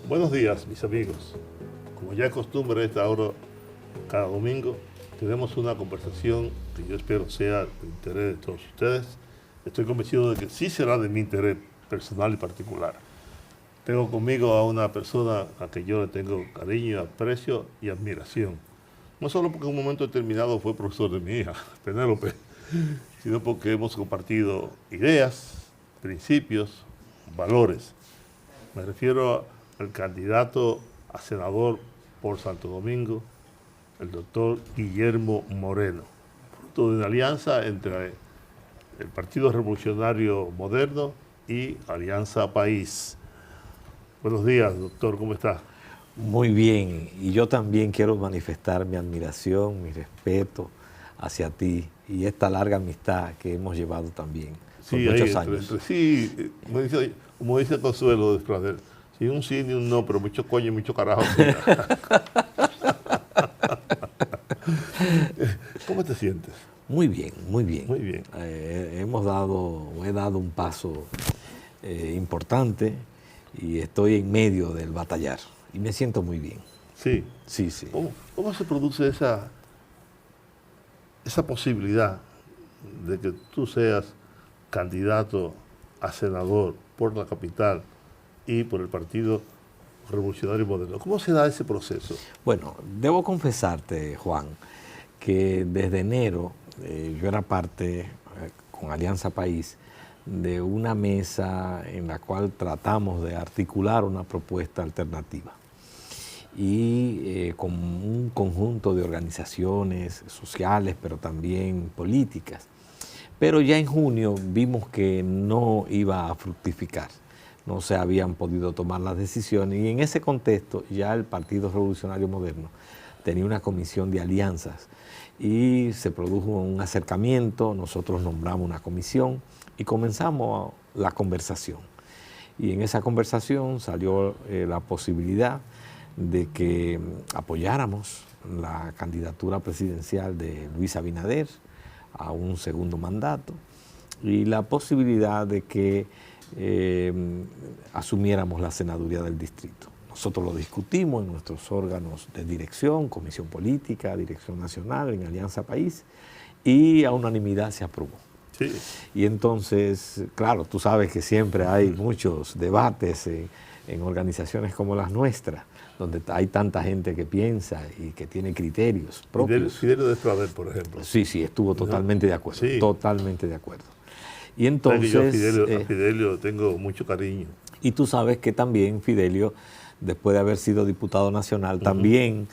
Buenos días, mis amigos. Como ya es costumbre a esta hora, cada domingo, tenemos una conversación que yo espero sea de interés de todos ustedes. Estoy convencido de que sí será de mi interés personal y particular. Tengo conmigo a una persona a la que yo le tengo cariño, aprecio y admiración. No solo porque en un momento determinado fue profesor de mi hija, Penélope, sino porque hemos compartido ideas, principios, valores. Me refiero al candidato a senador por Santo Domingo, el doctor Guillermo Moreno, fruto de una alianza entre el Partido Revolucionario Moderno y Alianza País. Buenos días, doctor, ¿cómo está? Muy bien, y yo también quiero manifestar mi admiración, mi respeto hacia ti y esta larga amistad que hemos llevado también por muchos años. Sí, como dice Consuelo de Esclaver, sí, un sí ni un no, pero mucho coño y mucho carajo. ¿Cómo te sientes? Muy bien, muy bien. Muy bien. He dado un paso importante y estoy en medio del batallar y me siento muy bien. Sí. Sí, sí. ¿Cómo se produce esa posibilidad de que tú seas candidato a senador por la capital y por el Partido Revolucionario Moderno? ¿Cómo se da ese proceso? Bueno, debo confesarte, Juan, que desde enero yo era parte, con Alianza País, de una mesa en la cual tratamos de articular una propuesta alternativa. Y con un conjunto de organizaciones sociales, pero también políticas. Pero ya en junio vimos que no iba a fructificar, no se habían podido tomar las decisiones y en ese contexto ya el Partido Revolucionario Moderno tenía una comisión de alianzas y se produjo un acercamiento, nosotros nombramos una comisión y comenzamos la conversación. Y en esa conversación salió la posibilidad de que apoyáramos la candidatura presidencial de Luis Abinader a un segundo mandato y la posibilidad de que asumiéramos la senaduría del distrito. Nosotros lo discutimos en nuestros órganos de dirección, Comisión Política, Dirección Nacional, en Alianza País, y a unanimidad se aprobó. Sí. Y entonces, claro, tú sabes que siempre hay muchos debates en organizaciones como las nuestras, donde hay tanta gente que piensa y que tiene criterios propios. Fidelio de Esclaver, por ejemplo. Sí, estuvo totalmente de acuerdo, sí. Totalmente de acuerdo. Y entonces, yo a Fidelio tengo mucho cariño. Y tú sabes que también Fidelio, después de haber sido diputado nacional, también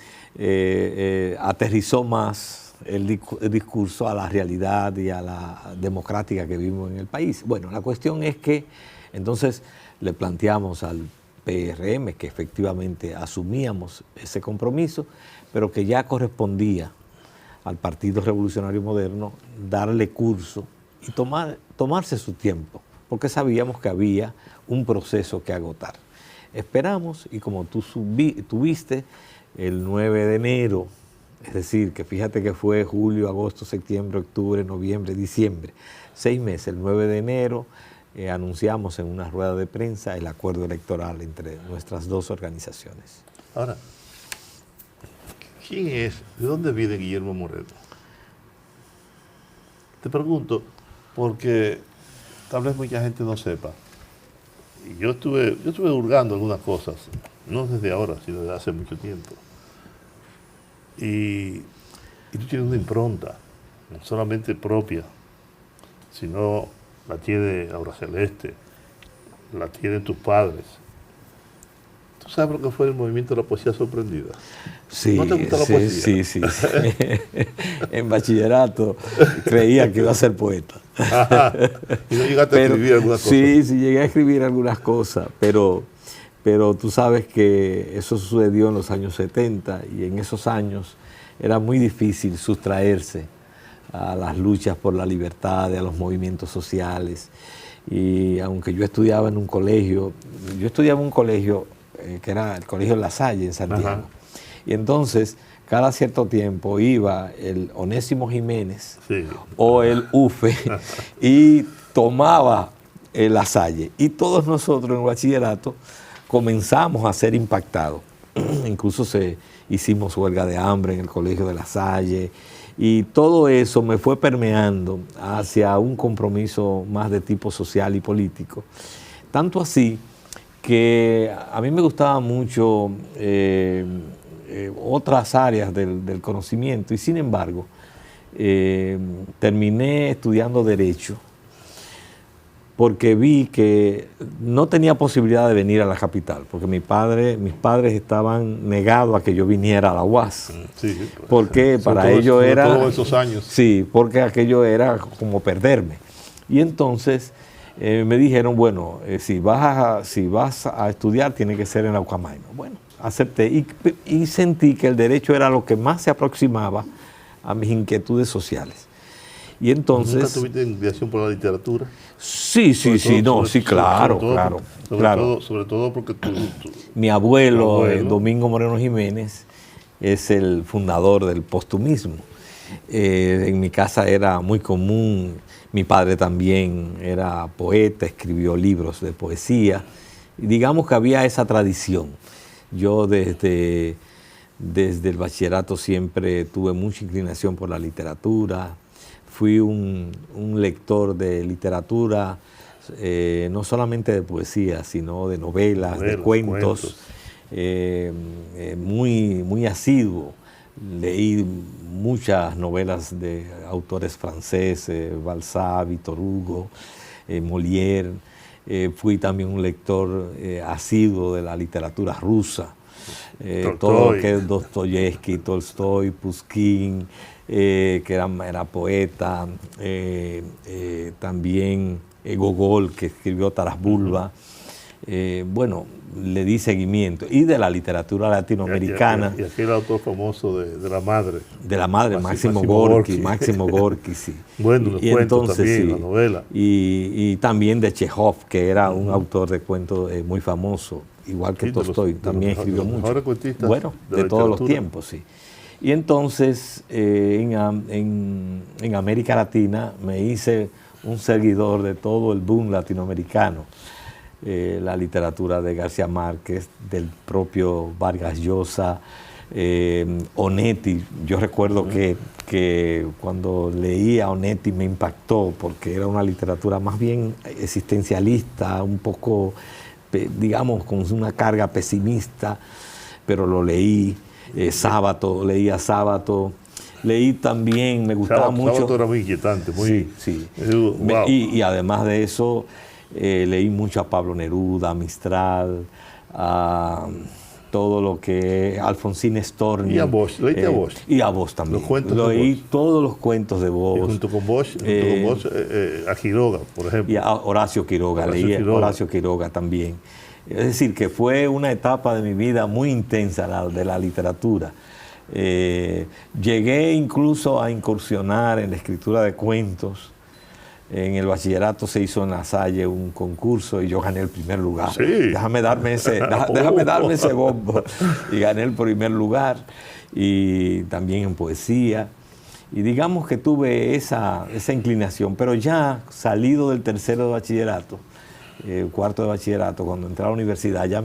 aterrizó más el discurso a la realidad y a la democrática que vivimos en el país. Bueno, la cuestión es que entonces le planteamos al PRM que efectivamente asumíamos ese compromiso, pero que ya correspondía al Partido Revolucionario Moderno darle curso y tomarse su tiempo, porque sabíamos que había un proceso que agotar. Esperamos y como tú tuviste el 9 de enero, es decir, que fíjate que fue julio, agosto, septiembre, octubre, noviembre, diciembre, 6 meses, el 9 de enero, anunciamos en una rueda de prensa el acuerdo electoral entre nuestras dos organizaciones. Ahora, ¿quién es? ¿De dónde viene Guillermo Moreno? Te pregunto, porque tal vez mucha gente no sepa. Y yo estuve hurgando algunas cosas, no desde ahora, sino desde hace mucho tiempo. Y tú tienes una impronta, no solamente propia, sino la tiene Aura Celeste, la tienen tus padres. ¿Tú sabes lo que fue el movimiento de la poesía sorprendida? Sí, ¿No te gusta la poesía? Sí. En bachillerato creía que iba a ser poeta. ¿Y no llegaste a escribir algunas cosas? Sí, llegué a escribir algunas cosas, pero tú sabes que eso sucedió en los años 70 y en esos años era muy difícil sustraerse a las luchas por la libertad, a los movimientos sociales. Y aunque yo estudiaba en un colegio, que era el Colegio La Salle en Santiago. Ajá. Y entonces, cada cierto tiempo iba el Onésimo Jiménez o el UFE y tomaba La Salle. Y todos nosotros en el bachillerato comenzamos a ser impactados. Incluso hicimos huelga de hambre en el Colegio de La Salle, y todo eso me fue permeando hacia un compromiso más de tipo social y político. Tanto así que a mí me gustaba mucho otras áreas del conocimiento, y sin embargo terminé estudiando Derecho porque vi que no tenía posibilidad de venir a la capital, porque mis padres estaban negados a que yo viniera a la UAS. Sí, porque para ellos era... todos esos años. Sí, porque aquello era como perderme. Y entonces me dijeron, bueno, si vas a estudiar tiene que ser en la Ucamaima. Bueno, acepté y sentí que el derecho era lo que más se aproximaba a mis inquietudes sociales. Y entonces... ¿Nunca tuviste inclinación por la literatura? Sí, claro. Sobre todo porque mi abuelo, Domingo Moreno Jiménez, es el fundador del postumismo. En mi casa era muy común, mi padre también era poeta, escribió libros de poesía, y digamos que había esa tradición. Yo desde el bachillerato siempre tuve mucha inclinación por la literatura. Fui un lector de literatura, no solamente de poesía, sino de novelas, de cuentos. Muy asiduo. Leí muchas novelas de autores franceses, Balzac, Victor Hugo, Molière. Fui también un lector asiduo de la literatura rusa. Todo lo que es Dostoyevsky, Tolstoy, Pushkin, que era poeta, también Gogol, que escribió Taras Bulba. Bueno, le di seguimiento. Y de la literatura latinoamericana. Y aquel autor famoso de la madre. De la madre, Máximo Gorki. Máximo Gorki, sí. Bueno, los cuentos también, sí, la novela. Y también de Chekhov, que era un autor de cuentos muy famoso, igual que Tolstoy, también escribió mucho. Bueno, de todos los tiempos, sí. Y entonces, en América Latina, me hice un seguidor de todo el boom latinoamericano. La literatura de García Márquez, del propio Vargas Llosa, Onetti. Yo recuerdo que cuando leí a Onetti me impactó, porque era una literatura más bien existencialista, un poco, digamos, con una carga pesimista, pero lo leí. Sábato, leía Sábato. Leí también, me gustaba mucho. Sábato era muy inquietante, muy... Sí. Wow. Y además de eso, leí mucho a Pablo Neruda, a Mistral, a todo lo que Alfonsín Storni. Y a Bosch, leíste a Bosch. Y a Bosch también. Los cuentos de leí Bosch. todos los cuentos de Bosch. Y junto con Bosch, a Quiroga, por ejemplo. Y a Horacio Quiroga, leí a Horacio Quiroga también. Es decir, que fue una etapa de mi vida muy intensa, la de la literatura. Llegué incluso a incursionar en la escritura de cuentos. En el bachillerato se hizo en La Salle un concurso y yo gané el primer lugar. Sí. Déjame darme ese bombo. Y gané el primer lugar. Y también en poesía. Y digamos que tuve esa inclinación. Pero ya salido del tercero de bachillerato, cuarto de bachillerato, cuando entré a la universidad, ya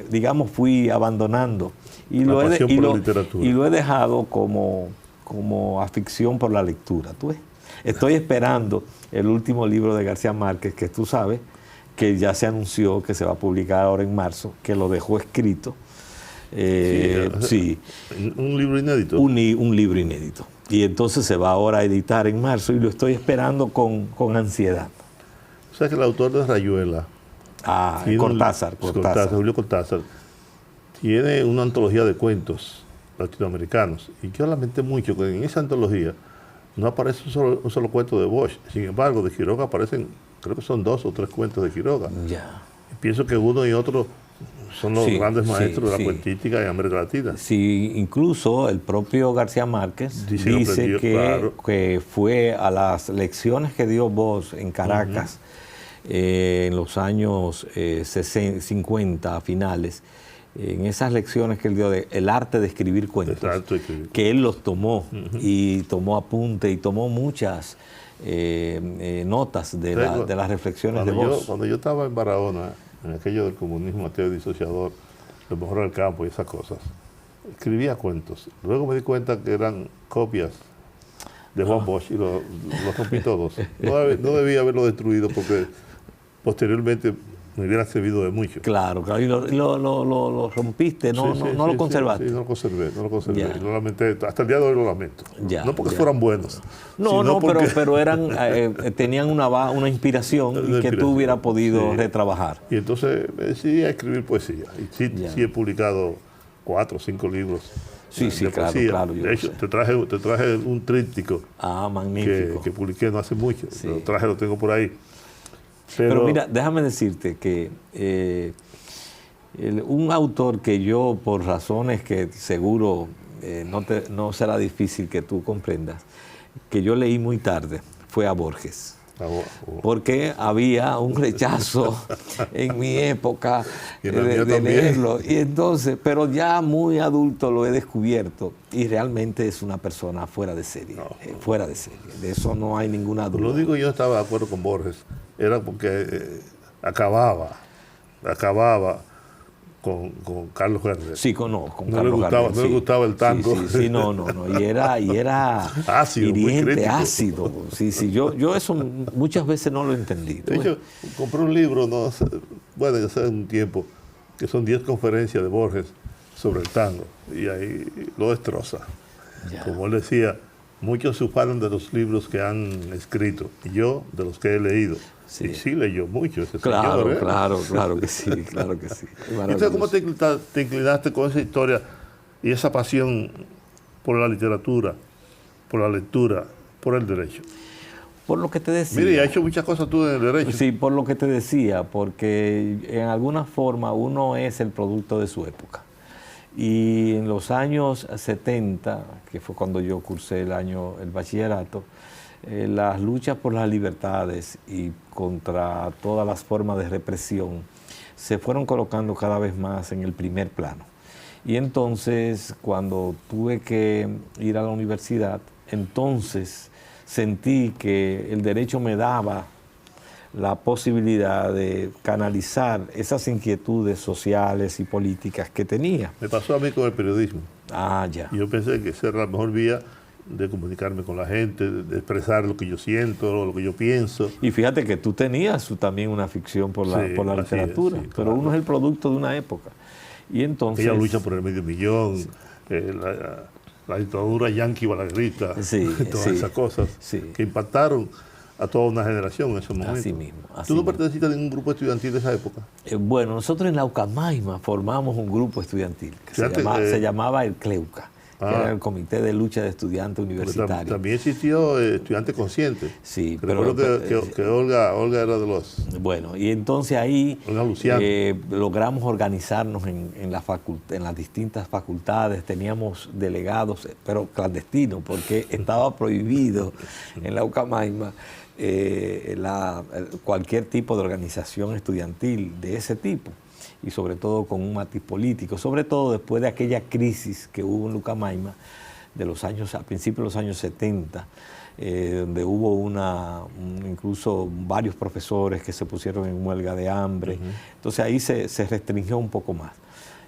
digamos, fui abandonando. Y lo he dejado como afición por la lectura. ¿Tú ves? Estoy esperando el último libro de García Márquez, que tú sabes que ya se anunció que se va a publicar ahora en marzo, que lo dejó escrito. Sí. ¿Un libro inédito? Un libro inédito. Y entonces se va ahora a editar en marzo y lo estoy esperando con ansiedad. O sea que el autor de Rayuela, Cortázar, Julio Cortázar, tiene una antología de cuentos latinoamericanos. Y yo lamenté mucho que en esa antología no aparece un solo cuento de Bosch. Sin embargo, de Quiroga aparecen, creo que son 2 o 3 cuentos de Quiroga. Ya. Y pienso que uno y otro son los grandes maestros de la cuentística en América Latina. Sí, incluso el propio García Márquez dice que fue a las lecciones que dio Bosch en Caracas en los años 50 finales. En esas lecciones que él dio de el arte de escribir cuentos, que él los tomó y tomó apunte y tomó muchas notas de las reflexiones de Bosch. Cuando yo estaba en Barahona, en aquello del comunismo ateo disociador, lo mejor del campo y esas cosas, escribía cuentos. Luego me di cuenta que eran copias de Juan Bosch y los rompí todos. No debía haberlo destruido porque posteriormente me hubiera servido de mucho. Claro, claro. Y lo rompiste, no lo conservaste. Sí, no lo conservé. Ya. Y lo lamenté. Hasta el día de hoy lo lamento. Ya, no porque ya. fueran buenos. No, porque pero eran, tenían una inspiración y que tú hubieras podido retrabajar. Y entonces me decidí a escribir poesía. Y sí he publicado 4 o 5 libros. Sí, de poesía. claro. De hecho, te traje un tríptico magnífico. que publiqué no hace mucho. Sí. Lo tengo por ahí. Pero mira, déjame decirte que un autor que yo, por razones que seguro no será difícil que tú comprendas, que yo leí muy tarde, fue a Borges. Porque había un rechazo en mi época de leerlo. Y entonces, pero ya muy adulto lo he descubierto y realmente es una persona fuera de serie. Fuera de serie. De eso no hay ninguna duda. Lo digo, yo estaba de acuerdo con Borges. Era porque acababa con Carlos Gardel. Sí, con no Carlos Gardel. No le gustaba el tango. Sí, no. Y era ácido, hiriente, ácido. Sí, yo eso muchas veces no lo entendí. De hecho, compré un libro, ya hace un tiempo, que son 10 conferencias de Borges sobre el tango. Y ahí lo destroza. Ya. Como él decía, muchos se ufanan de los libros que han escrito. Y yo, de los que he leído. Sí. Y sí leyó mucho ese señor, ¿eh? Claro que sí. Entonces, ¿cómo te inclinaste con esa historia y esa pasión por la literatura, por la lectura, por el derecho? Por lo que te decía. Mire, has hecho muchas cosas tú en el derecho. Sí, por lo que te decía, porque en alguna forma uno es el producto de su época. Y en los años 70, que fue cuando yo cursé el bachillerato, las luchas por las libertades y contra todas las formas de represión se fueron colocando cada vez más en el primer plano. Y entonces, cuando tuve que ir a la universidad, entonces sentí que el derecho me daba la posibilidad de canalizar esas inquietudes sociales y políticas que tenía. Me pasó a mí con el periodismo. Ya. Y yo pensé que esa era la mejor vía de comunicarme con la gente, de expresar lo que yo siento, lo que yo pienso. Y fíjate que tú tenías también una ficción por la literatura, sí, pero uno es el producto de una época. Y entonces... Ella lucha por el medio millón, la dictadura yanqui balaguerita, todas esas cosas que impactaron a toda una generación en esos momentos. Así mismo. ¿Tú no perteneciste a ningún grupo estudiantil de esa época? Bueno, nosotros en la Ucamaima formamos un grupo estudiantil que se llamaba el CLEUCA. Que era el Comité de Lucha de Estudiantes Universitarios. También existió Estudiante Consciente. Sí, pero que Olga era de los... Bueno, y entonces ahí logramos organizarnos en las distintas facultades, teníamos delegados, pero clandestinos, porque estaba prohibido en la Ucamaima cualquier tipo de organización estudiantil de ese tipo. Y sobre todo con un matiz político, sobre todo después de aquella crisis que hubo en Ucamaima a principios de los años 70, donde hubo incluso varios profesores que se pusieron en huelga de hambre. Entonces ahí se restringió un poco más.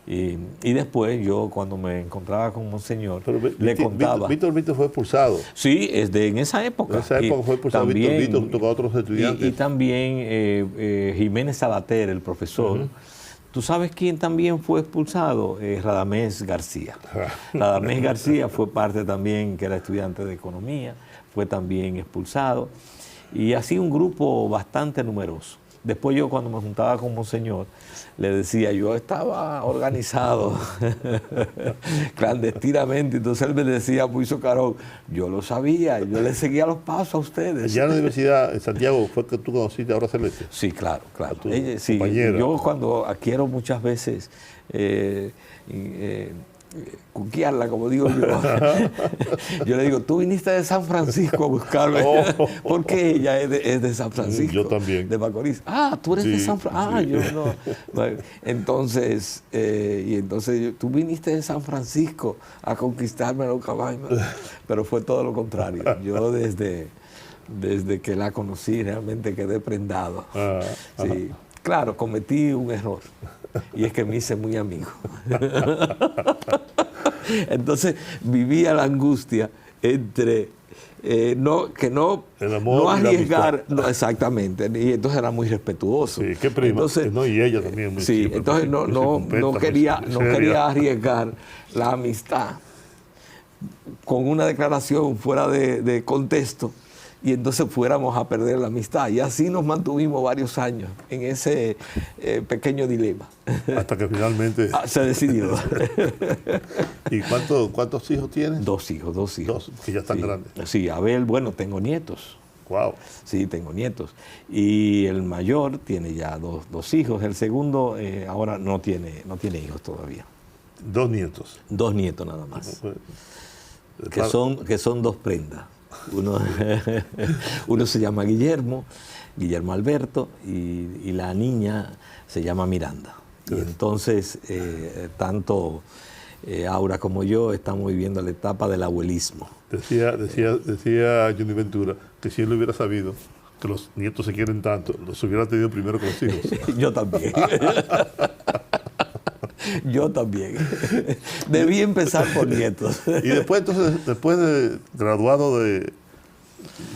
Y después yo, cuando me encontraba con Monseñor, le contaba... Víctor fue expulsado. Sí, en esa época. En esa época fue expulsado Víctor junto con otros estudiantes. Y también Jiménez Sabater, el profesor. ¿Tú sabes quién también fue expulsado? Radamés García. Radamés García fue parte también, que era estudiante de economía, fue también expulsado. Y así un grupo bastante numeroso. Después yo, cuando me juntaba con Monseñor, le decía, yo estaba organizado clandestinamente. Entonces él me decía muy socarón, yo lo sabía, yo le seguía los pasos a ustedes. ¿Ya en la universidad en Santiago fue que tú conociste a Aura Celeste? Sí, claro. Sí, yo cuando quiero muchas veces cuquearla, como digo yo, yo le digo, tú viniste de San Francisco a buscarme, porque ella es de San Francisco. Yo también. De Macorís. Tú eres de San Francisco. Yo no. Bueno, entonces, tú viniste de San Francisco a conquistarme a Ucamaima, pero fue todo lo contrario. Yo desde que la conocí realmente quedé prendado. Sí. claro, cometí un error. Y es que me hice muy amigo. Entonces vivía la angustia entre el amor no y la arriesgar, amistad. exactamente, y entonces era muy respetuoso. Sí, qué prima. Entonces, No, y ella también. Muy sí, siempre, entonces muy no circunspecta, muy seria. quería arriesgar la amistad con una declaración fuera de contexto y entonces fuéramos a perder la amistad. Y así nos mantuvimos varios años en ese pequeño dilema. Hasta que finalmente... Se decidió. ¿Y cuántos hijos tienes? Dos hijos. Dos, que ya están Sí. grandes. Sí, Abel, bueno, tengo nietos. Wow. Sí, tengo nietos. Y el mayor tiene ya dos hijos. El segundo ahora no tiene hijos todavía. 2 nietos. 2 nietos nada más. Que Para- son 2 prendas. Uno se llama Guillermo Alberto, y la niña se llama Miranda. Y entonces, tanto Aura como yo estamos viviendo la etapa del abuelismo. Decía Johnny Ventura que si él hubiera sabido que los nietos se quieren tanto, los hubiera tenido primero con los hijos. Yo también. Yo también. Debí empezar por nietos. Y después, entonces, después de graduado de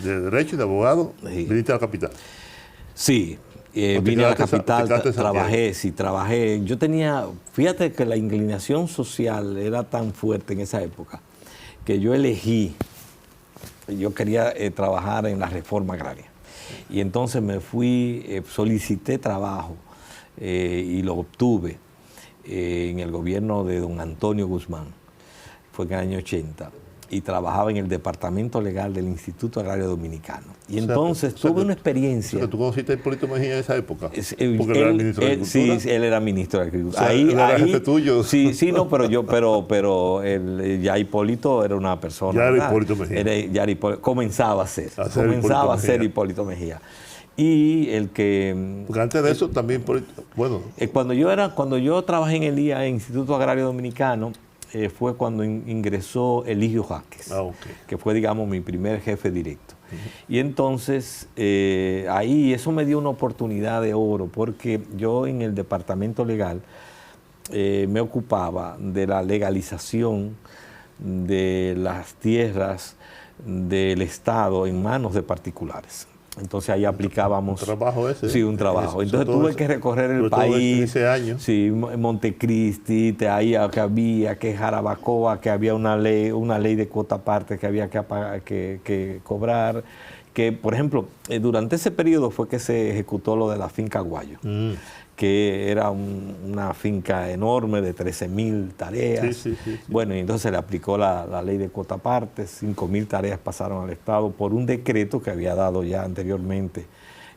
Derecho y de abogado, Sí. viniste a la capital. Sí, ¿O te vine a la quedaste capital, te quedaste en Santiago? trabajé. Yo tenía, fíjate que la inclinación social era tan fuerte en esa época que yo quería trabajar en la reforma agraria. Y entonces me fui, solicité trabajo y lo obtuve en el gobierno de don Antonio Guzmán, fue en el año 80. Y trabajaba en el departamento legal del Instituto Agrario Dominicano. Y entonces tuve una experiencia. O sea, que tú conociste a Hipólito Mejía en esa época. Porque él era el ministro de Sí, Agricultura. él era ministro de Agricultura. O sea, él era jefe tuyo. Sí, no, pero ya Hipólito era una persona. Ya era ¿verdad? Hipólito Mejía. Comenzaba a ser Hipólito Mejía. Hipólito Mejía. Y el que... Porque antes de eso también Hipólito, bueno, Cuando yo trabajé en el Instituto Agrario Dominicano, fue cuando ingresó Eligio Jáquez, que fue, digamos, mi primer jefe directo. Y entonces, ahí eso me dio una oportunidad de oro, porque yo en el departamento legal me ocupaba de la legalización de las tierras del Estado en manos de particulares. Entonces ahí aplicábamos... un trabajo ese. Sí, un trabajo. Entonces tuve que recorrer el en país. ese año. Sí, Montecristi, que Jarabacoa, que había una ley de cuota parte que había que cobrar. Que, por ejemplo, durante ese periodo fue que se ejecutó lo de la finca Guayo, que era una finca enorme de 13.000 tareas. Sí. Bueno, y entonces se le aplicó la ley de cuota parte, 5.000 tareas pasaron al Estado por un decreto que había dado ya anteriormente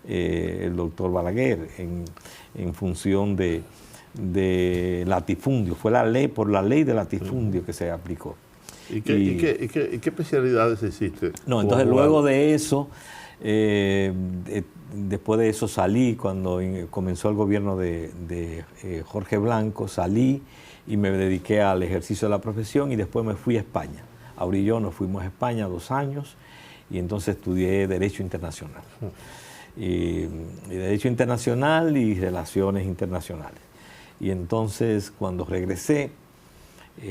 el doctor Balaguer en función de latifundio. Fue por la ley de latifundio que se aplicó. ¿Y qué especialidades hiciste? No, entonces luego de eso, después de eso salí, cuando comenzó el gobierno de Jorge Blanco, salí y me dediqué al ejercicio de la profesión y después me fui a España. Aura y yo nos fuimos a España 2 años y entonces estudié Derecho Internacional. Y Derecho Internacional y Relaciones Internacionales. Y entonces cuando regresé,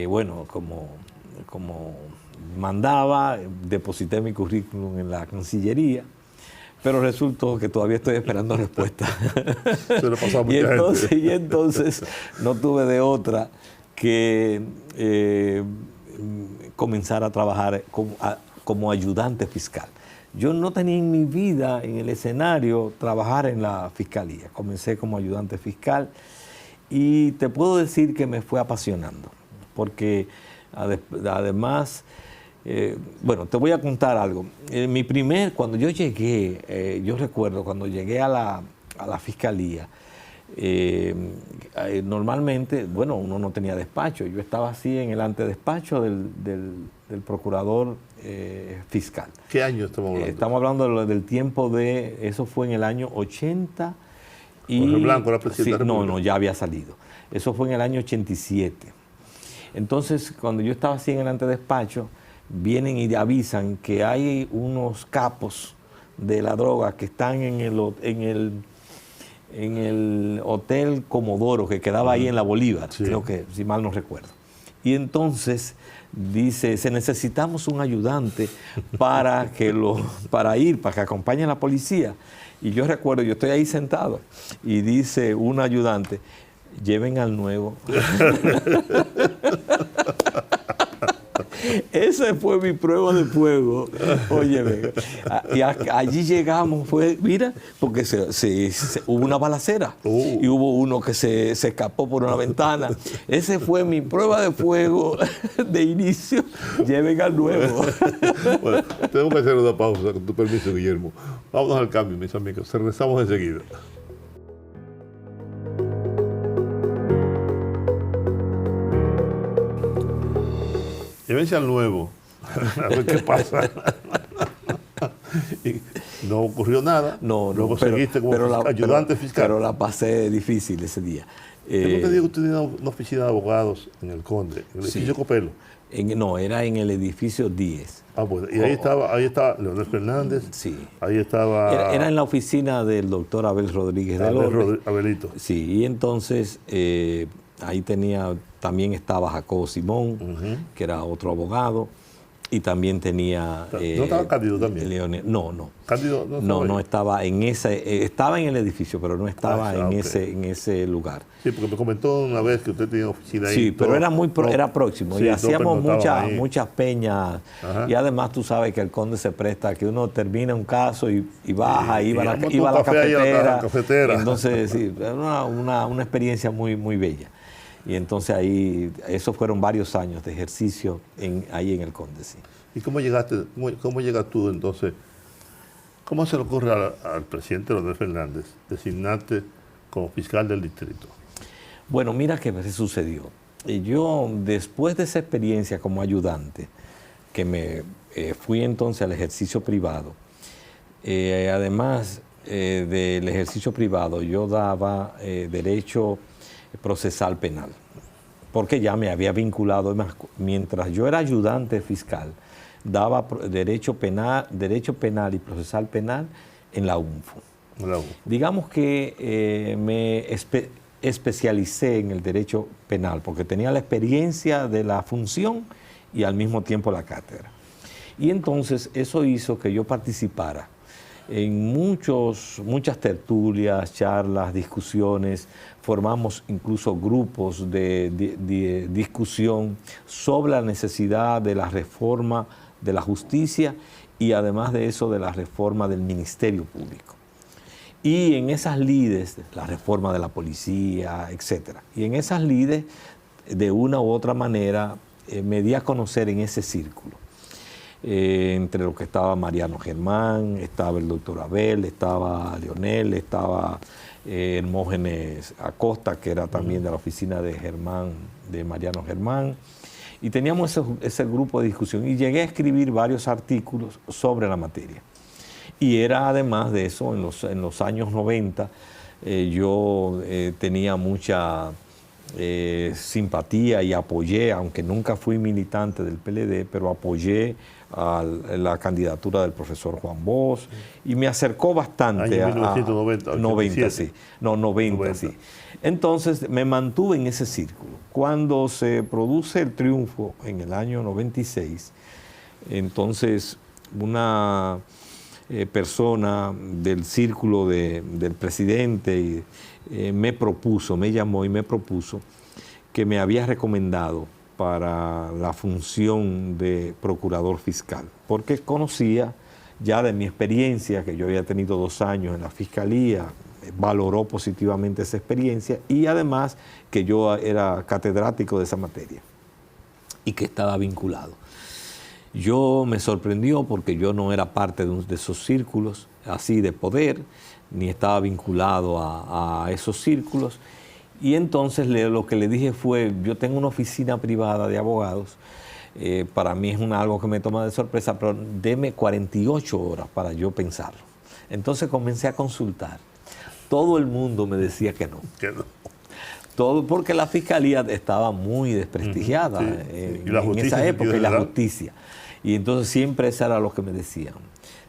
bueno, como mandaba, deposité mi currículum en la Cancillería, pero resultó que todavía estoy esperando respuesta. Se le pasó a mucha gente. Y entonces no tuve de otra que comenzar a trabajar como ayudante fiscal. Yo no tenía en mi vida, en el escenario, trabajar en la fiscalía. Comencé como ayudante fiscal y te puedo decir que me fue apasionando, porque además, bueno, te voy a contar algo. Cuando yo llegué, yo recuerdo cuando llegué a la fiscalía, normalmente, bueno, uno no tenía despacho. Yo estaba así en el antedespacho del procurador fiscal. ¿Qué año estamos hablando? Estamos hablando del tiempo eso fue en el año 80 y... Jorge Blanco era presidente de la República. No, ya había salido. Eso fue en el año 87. Entonces, cuando yo estaba así en el antedespacho, vienen y avisan que hay unos capos de la droga que están en en el Hotel Comodoro, que quedaba ahí en la Bolívar, Sí. creo que, si mal no recuerdo. Y entonces dice, necesitamos un ayudante para que acompañe a la policía. Y yo recuerdo, yo estoy ahí sentado y dice un ayudante, lleven al nuevo. Esa fue mi prueba de fuego. Óyeme, y allí llegamos, mira, porque hubo una balacera y hubo uno que se escapó por una ventana. Esa fue mi prueba de fuego de inicio. Lleven al nuevo. Bueno, tenemos que hacer una pausa, con tu permiso, Guillermo. Vámonos al cambio, mis amigos. Regresamos enseguida. Llévense al nuevo, a ver qué pasa. Y no ocurrió nada. Luego seguiste como ayudante fiscal. Pero la pasé difícil ese día. Tengo que decir que usted tenía una oficina de abogados en el Conde, en el edificio Copelo. No, era en el edificio 10. Bueno, y ahí estaba Leonel Fernández. Sí. Ahí estaba... Era en la oficina del doctor Abel Rodríguez de Lourdes. Abelito. Sí, y entonces ahí también estaba Jacobo Simón, que era otro abogado, y también tenía... ¿No estaba Cándido también? Leonel, no. ¿Cándido no estaba en estaba en el edificio, pero no estaba en ese lugar. Sí, porque me comentó una vez que usted tenía oficina ahí. Sí, pero era era próximo, y hacíamos muchas peñas. Ajá. Y además tú sabes que el Conde se presta a que uno termina un caso y baja, iba a la cafetera. Entonces, sí, era una experiencia muy, muy bella. Y entonces ahí, esos fueron varios años de ejercicio ahí en el Conde, sí. ¿Y cómo llegas tú entonces? ¿Cómo se le ocurre al presidente Leonel Fernández designarte como fiscal del distrito? Bueno, mira qué sucedió. Yo, después de esa experiencia como ayudante, que me fui entonces al ejercicio privado, además del ejercicio privado, yo daba derecho procesal penal, porque ya me había vinculado, mientras yo era ayudante fiscal, daba derecho penal y procesal penal en la UNFU. Digamos que me especialicé en el derecho penal, porque tenía la experiencia de la función y al mismo tiempo la cátedra. Y entonces eso hizo que yo participara en muchas tertulias, charlas, discusiones. Formamos incluso grupos de discusión sobre la necesidad de la reforma de la justicia y además de eso de la reforma del Ministerio Público. Y en esas lides, la reforma de la policía, etc. Y en esas lides, de una u otra manera, me di a conocer en ese círculo. Entre los que estaba Mariano Germán, estaba el doctor Abel, estaba Leonel, estaba Hermógenes Acosta, que era también de la oficina de Mariano Germán. Y teníamos ese grupo de discusión y llegué a escribir varios artículos sobre la materia. Y era además de eso, en los años 90, yo tenía mucha simpatía y apoyé, aunque nunca fui militante del PLD, pero apoyé a la candidatura del profesor Juan Bosch y me acercó bastante a 1990, 90, sí. No, 90, sí. Entonces me mantuve en ese círculo. Cuando se produce el triunfo en el año 96, entonces una persona del círculo del presidente me llamó y me propuso que me había recomendado para la función de procurador fiscal, porque conocía ya de mi experiencia, que yo había tenido 2 años en la fiscalía, valoró positivamente esa experiencia y además que yo era catedrático de esa materia y que estaba vinculado. Yo me sorprendió porque yo no era parte de esos círculos así de poder, ni estaba vinculado a esos círculos. Y entonces lo que le dije fue, yo tengo una oficina privada de abogados, para mí es algo que me toma de sorpresa, pero deme 48 horas para yo pensarlo. Entonces comencé a consultar. Todo el mundo me decía que no. Todo porque la fiscalía estaba muy desprestigiada en esa época, y la justicia. Y entonces siempre eso era lo que me decían.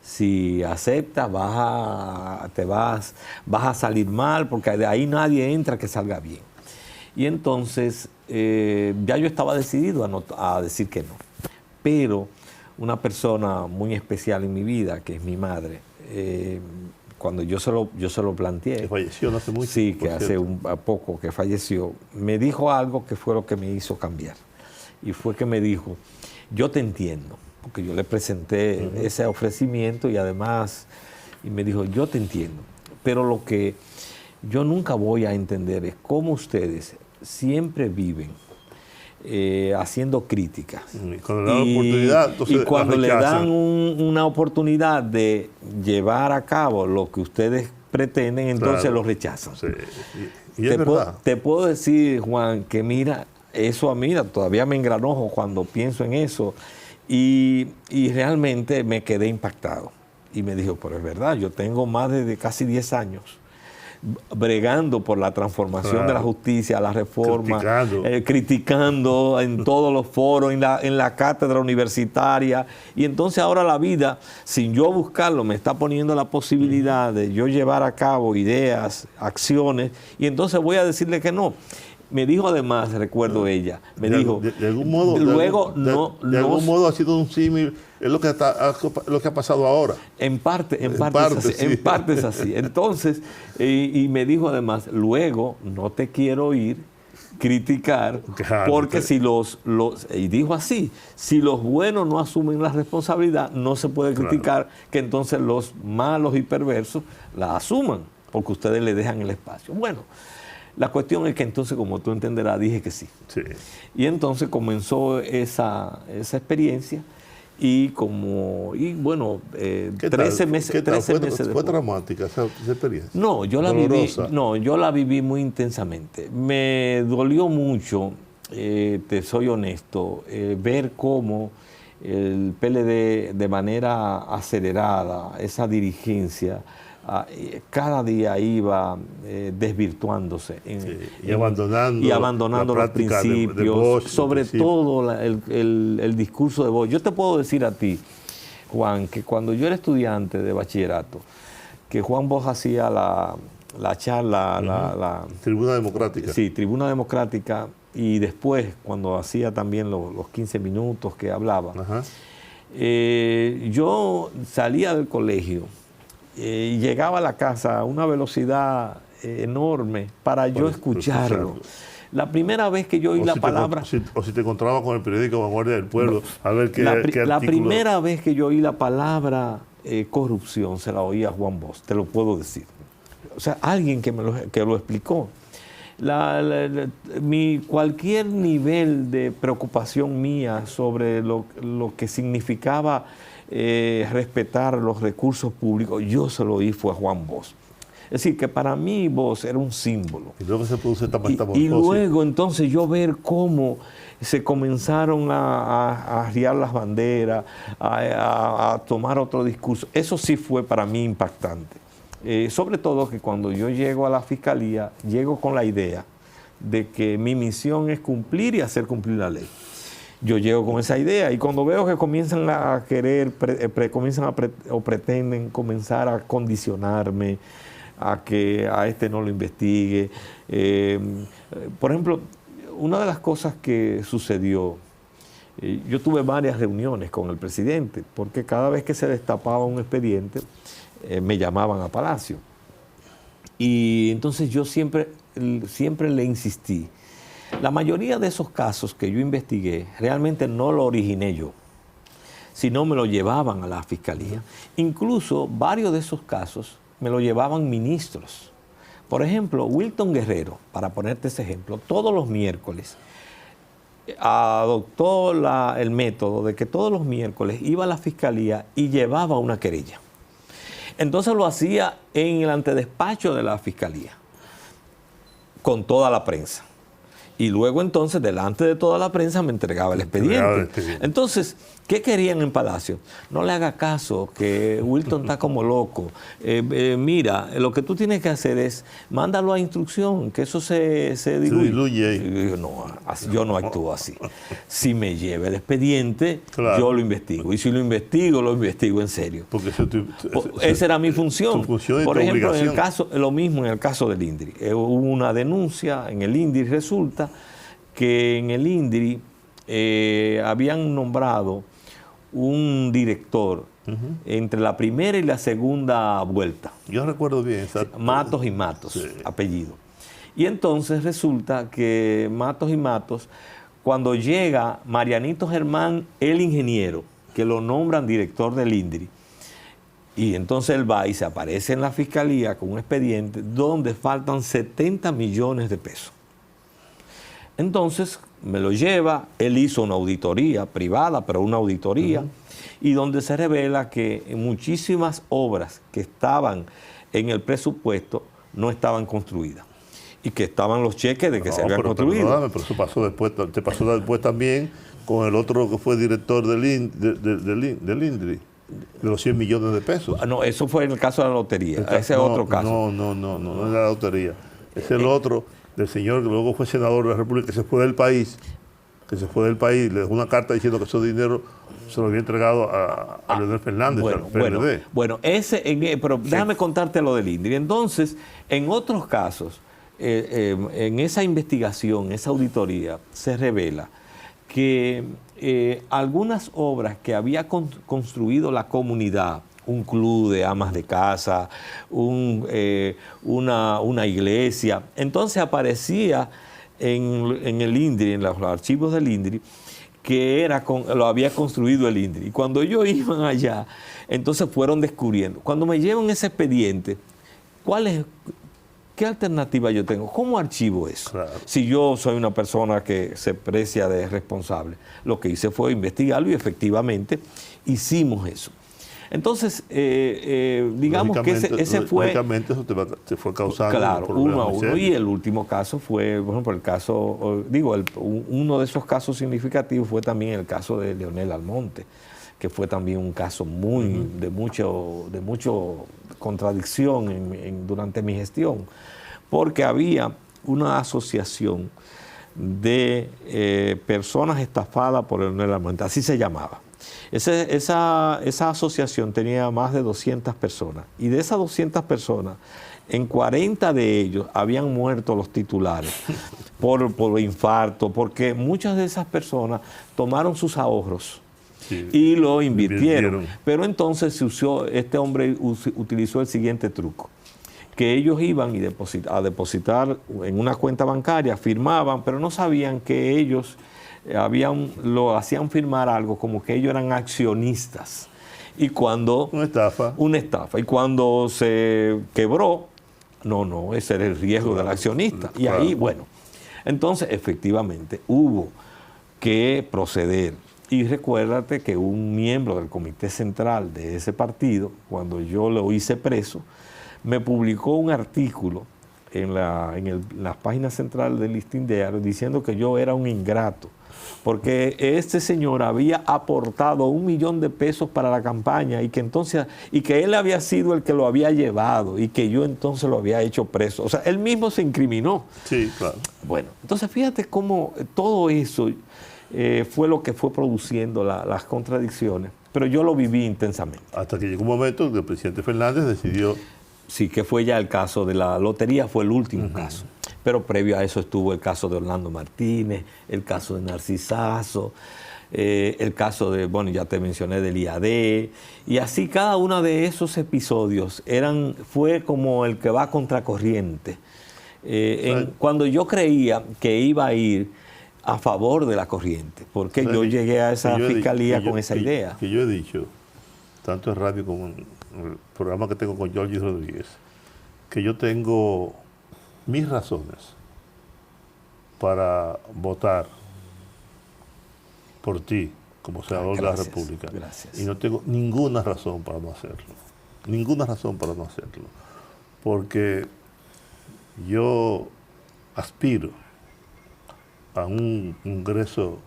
Si aceptas, vas a salir mal, porque de ahí nadie entra que salga bien. Y entonces ya yo estaba decidido a decir que no. Pero una persona muy especial en mi vida, que es mi madre, cuando yo se lo planteé. Que falleció no hace mucho. Sí, que hace poco que falleció, me dijo algo que fue lo que me hizo cambiar. Y fue que me dijo, yo te entiendo, porque yo le presenté ese ofrecimiento y además, y me dijo, yo te entiendo, pero lo que yo nunca voy a entender es cómo ustedes siempre viven haciendo críticas. Y cuando le dan una oportunidad de llevar a cabo lo que ustedes pretenden, entonces lo rechazan. Sí. Y es verdad. Te puedo decir, Juan, que mira, eso a mí todavía me engranojo cuando pienso en eso. Y realmente me quedé impactado. Y me dijo, pero es verdad, yo tengo más de casi 10 años bregando por la transformación de la justicia, la reforma, criticando en todos los foros, en la cátedra universitaria. Y entonces ahora la vida, sin yo buscarlo, me está poniendo la posibilidad de yo llevar a cabo ideas, acciones, y entonces voy a decirle que no. Me dijo además, recuerdo ella, me dijo, de algún modo, luego de algún modo ha sido un símil, es lo que ha pasado ahora. En parte es así. Entonces, y me dijo además, luego no te quiero oír criticar, porque si y dijo así, si los buenos no asumen la responsabilidad, no se puede criticar que entonces los malos y perversos la asuman, porque ustedes le dejan el espacio. Bueno, la cuestión es que entonces, como tú entenderás, dije que sí. Y entonces comenzó esa experiencia y bueno, 13 meses después. ¿Fue dramática esa experiencia? No, yo la viví muy intensamente. Me dolió mucho, te soy honesto, ver cómo el PLD de manera acelerada, esa dirigencia, cada día iba desvirtuándose y abandonando los principios, sobre todo el discurso de Bosch. Yo te puedo decir a ti, Juan, que cuando yo era estudiante de bachillerato, que Juan Bosch hacía la charla, la Tribuna Democrática. Sí, Tribuna Democrática, y después cuando hacía también los 15 minutos que hablaba, yo salía del colegio y llegaba a la casa a una velocidad enorme para yo escucharlo. La primera vez que yo oí la palabra... O si te encontrabas con el periódico Vanguardia del Pueblo, a ver qué La primera vez que yo oí la palabra corrupción, se la oía a Juan Bosch, te lo puedo decir. O sea, alguien que lo explicó. Cualquier nivel de preocupación mía sobre lo que significaba respetar los recursos públicos, yo se lo oí fue a Juan Bosch. Es decir, que para mí Bosch era un símbolo. Y luego se produce esta metamorfosis. Y luego entonces yo ver cómo se comenzaron a arriar las banderas, a tomar otro discurso, eso sí fue para mí impactante. Sobre todo que cuando yo llego a la Fiscalía, llego con la idea de que mi misión es cumplir y hacer cumplir la ley. Yo llego con esa idea y cuando veo que comienzan a querer, o pretenden comenzar a condicionarme a que a este no lo investigue. Por ejemplo, una de las cosas que sucedió, yo tuve varias reuniones con el presidente, porque cada vez que se destapaba un expediente, me llamaban a Palacio. Y entonces yo siempre le insistí. La mayoría de esos casos que yo investigué, realmente no lo originé yo, sino me lo llevaban a la Fiscalía. Incluso varios de esos casos me lo llevaban ministros. Por ejemplo, Wilton Guerrero, para ponerte ese ejemplo, todos los miércoles adoptó el método de que todos los miércoles iba a la Fiscalía y llevaba una querella. Entonces lo hacía en el antedespacho de la Fiscalía, con toda la prensa. Y luego entonces, delante de toda la prensa, me entregaba el expediente. Entonces, ¿qué querían en Palacio? No le haga caso, que Wilton está como loco. Mira, lo que tú tienes que hacer es, mándalo a instrucción, que eso se diluye ahí. Y yo no actúo así. Si me lleva el expediente, claro, yo lo investigo. Y si lo investigo en serio. Porque esa era mi función. Por ejemplo, en el caso, lo mismo en el caso del INDRI. Hubo una denuncia en el INDRI, resulta que en el INDRI habían nombrado un director entre la primera y la segunda vuelta. Yo recuerdo bien, exacto. Matos y Matos, sí, apellido. Y entonces resulta que Matos y Matos, cuando llega Marianito Germán, el ingeniero, que lo nombran director del INDRI, y entonces él va y se aparece en la fiscalía con un expediente donde faltan 70 millones de pesos. Entonces me lo lleva, él hizo una auditoría privada, pero una auditoría, y donde se revela que muchísimas obras que estaban en el presupuesto no estaban construidas. Y que estaban los cheques de que se habían construido. Pero eso pasó después, te pasó después también con el otro que fue director del INDRI. De los 100 millones de pesos. No, eso fue en el caso de la lotería. Ese es otro caso. No es la lotería. Es el otro del señor que luego fue senador de la República, que se fue del país, le dejó una carta diciendo que ese dinero se lo había entregado a Leonel Fernández, al PRD. Bueno, pero déjame contarte lo del INDRI. Entonces, en otros casos, en esa investigación, esa auditoría, se revela que algunas obras que había construido la comunidad, un club de amas de casa, una iglesia, entonces aparecía en el INDRI, en los archivos del INDRI, que lo había construido el INDRI. Y cuando ellos iban allá, entonces fueron descubriendo. Cuando me llevan ese expediente, ¿qué alternativa yo tengo? ¿Cómo archivo eso? Claro. Si yo soy una persona que se precia de responsable. Lo que hice fue investigarlo y efectivamente hicimos eso. Entonces, digamos que ese fue... Lógicamente eso te fue causando... Claro, uno a uno. Y el último caso fue, por ejemplo, uno de esos casos significativos fue también el caso de Leonel Almonte, que fue también un caso de mucho contradicción durante mi gestión, porque había una asociación de personas estafadas por Leonel Almonte, así se llamaba. Esa asociación tenía más de 200 personas, y de esas 200 personas, en 40 de ellos habían muerto los titulares por infarto, porque muchas de esas personas tomaron sus ahorros. Sí, y lo invirtieron. Pero entonces este hombre utilizó el siguiente truco, que ellos iban a depositar en una cuenta bancaria, firmaban, pero no sabían que ellos lo hacían firmar algo como que ellos eran accionistas. Y cuando... Una estafa. Y cuando se quebró, ese era el riesgo del accionista. Y ahí, bueno, entonces efectivamente hubo que proceder. Y recuérdate que un miembro del comité central de ese partido, cuando yo lo hice preso, me publicó un artículo en la página central del Listín Diario diciendo que yo era un ingrato, porque este señor había aportado $1 millón de pesos para la campaña y que él había sido el que lo había llevado y que yo entonces lo había hecho preso. O sea, él mismo se incriminó. Sí, claro. Bueno, entonces fíjate cómo todo eso fue lo que fue produciendo las contradicciones, pero yo lo viví intensamente. Hasta que llegó un momento que el presidente Fernández decidió... Sí, que fue ya el caso de la lotería, fue el último caso. Pero previo a eso estuvo el caso de Orlando Martínez, el caso de Narcisazo, el caso de, ya te mencioné, del IAD, y así cada uno de esos episodios fue como el que va contracorriente. Cuando yo creía que iba a ir a favor de la corriente, porque yo llegué a esa fiscalía con esa idea. Que yo he dicho, tanto en radio como en el programa que tengo con Jorge Rodríguez, que yo tengo mis razones para votar por ti como senador de la República. Gracias. Y no tengo ninguna razón para no hacerlo. Ninguna razón para no hacerlo. Porque yo aspiro a un congreso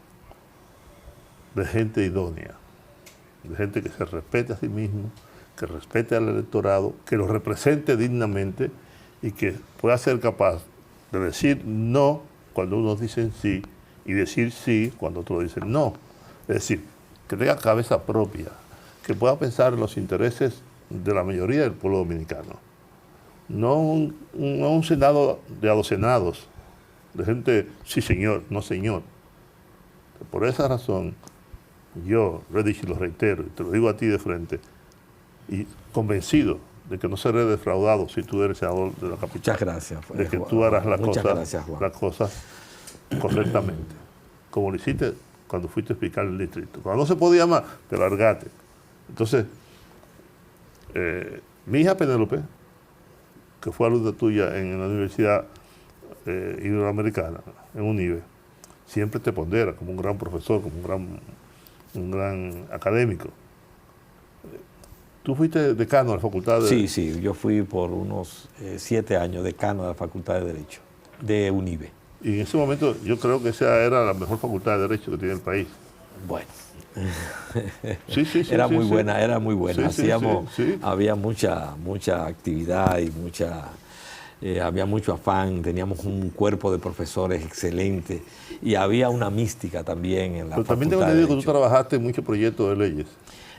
de gente idónea, de gente que se respete a sí mismo, que respete al electorado, que lo represente dignamente y que pueda ser capaz de decir no cuando unos dicen sí y decir sí cuando otros dicen no. Es decir, que tenga cabeza propia, que pueda pensar en los intereses de la mayoría del pueblo dominicano. No un Senado de adocenados, de gente, sí señor, no señor. Por esa razón, yo lo he dicho y lo reitero, y te lo digo a ti de frente, y convencido de que no seré defraudado si tú eres senador de la capital. Muchas gracias. De que tú harás las Juan. cosas correctamente, como lo hiciste cuando fuiste a explicar el distrito. Cuando no se podía más, te largaste. Entonces, mi hija Penélope, que fue alumna tuya en la Universidad Iberoamericana, en UNIBE, siempre te pondera como un gran profesor, como un gran académico. ¿Tú fuiste decano de la Facultad de...? Sí, yo fui por unos 7 años decano de la Facultad de Derecho, de UNIBE. Y en ese momento yo creo que esa era la mejor facultad de Derecho que tiene el país. Bueno. Sí, era muy buena, era muy buena. Sí, había mucha actividad y había mucho afán, teníamos un cuerpo de profesores excelente y había una mística también en la Pero facultad. También tengo entendido que tú trabajaste en muchos proyectos de leyes.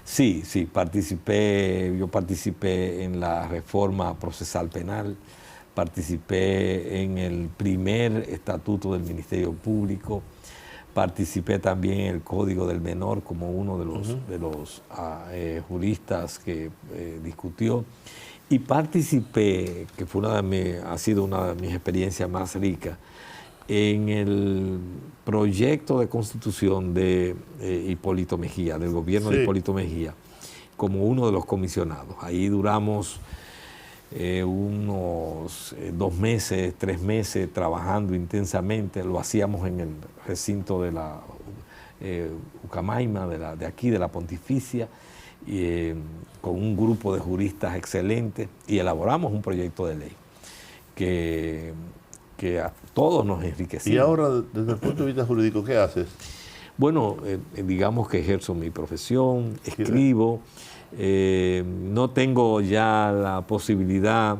Sí, yo participé en la reforma procesal penal, participé en el primer estatuto del Ministerio Público, participé también en el Código del Menor como uno de los juristas que discutió, y participé, que fue ha sido una de mis experiencias más ricas, en el proyecto de constitución de Hipólito Mejía, del gobierno de Hipólito Mejía, como uno de los comisionados. Ahí duramos unos 2 meses, 3 meses trabajando intensamente. Lo hacíamos en el recinto de la Ucamaima, de aquí, de la Pontificia, con un grupo de juristas excelentes, y elaboramos un proyecto de ley que a todos nos enriquecía. Y ahora, desde el punto de vista jurídico, ¿qué haces? Bueno, digamos que ejerzo mi profesión, escribo, no tengo ya la posibilidad,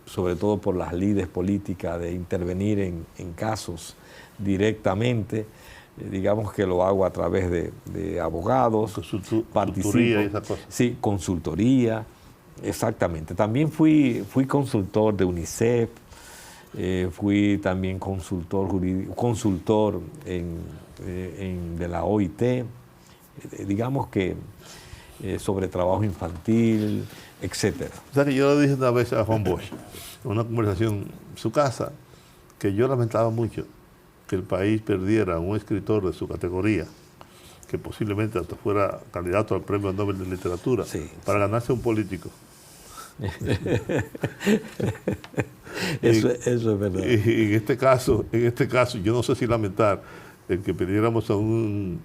sobre todo por las lides políticas, de intervenir en casos directamente. Digamos que lo hago a través de abogados, consultoría y esas cosas. Sí, consultoría, exactamente. También fui consultor de UNICEF, fui también consultor de la OIT, digamos que sobre trabajo infantil, etc. O sea que yo le dije una vez a Juan Bosch, en una conversación en su casa, que yo lamentaba mucho que el país perdiera un escritor de su categoría, que posiblemente hasta fuera candidato al Premio Nobel de Literatura, para ganarse un político. Eso es verdad. Y en este caso, yo no sé si lamentar el que pidiéramos a un